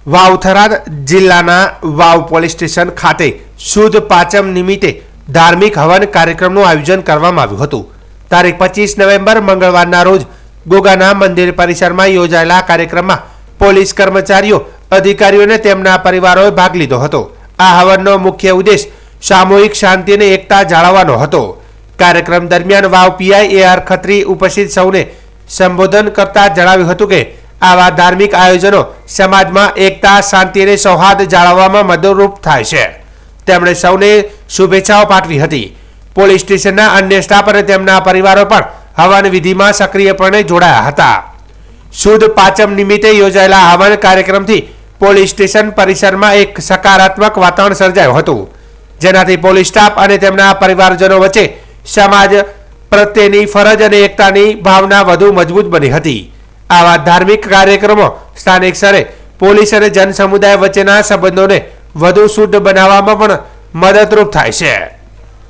વાવ જિલ્લાના વાવ police station ખાતે શુદ્ધ પાંચમ નિમિત્તે ધાર્મિક હવન કાર્યક્રમનું આયોજન કરવામાં આવ્યું હતું। તારીખ 25 નવેમ્બર મંગળવારના રોજ ગોગાના મંદિર પરિસરમાં યોજાયેલા કાર્યક્રમમાં પોલીસ કર્મચારીઓ, અધિકારીઓ અને તેમના પરિવારોએ ભાગ લીધો હતો। આ હવનનો મુખ્ય ઉદ્દેશ સામૂહિક શાંતિ અને એકતા જાળવવાનો હતો। કાર્યક્રમ દરમિયાન વાવ પીઆઈ AR ખત્રી ઉપસ્થિત સૌને સંબોધન કરતા જણાવ્યું હતું કે આવા ધાર્મિક આયોજનો સમાજમાં એકતા, શાંતિ અને સૌહાર્દ જાળવવામાં મદદરૂપ થાય છે। તેમણે સૌને શુભેચ્છાઓ પાઠવી હતી। પોલીસ સ્ટેશનના અન્ય સ્ટાફ અને તેમના પરિવારો પણ હવન વિધિમાં સક્રિયપણે જોડાયા હતા। શુદ્ધ પાંચમ નિમિત્તે યોજાયેલા હવન કાર્યક્રમથી પોલીસ સ્ટેશન પરિસરમાં એક સકારાત્મક વાતાવરણ સર્જાયું હતું, જેનાથી પોલીસ સ્ટાફ અને તેમના પરિવારજનો વચ્ચે સમાજ પ્રત્યેની ફરજ અને એકતાની ભાવના વધુ મજબૂત બની હતી। આવા ધાર્મિક કાર્યક્રમો સ્થાનિક સ્તરે પોલીસ અને જનસમુદાય વચ્ચેના સંબંધોને વધુ શુદ્ધ બનાવવામાં પણ મદદરૂપ થાય છે।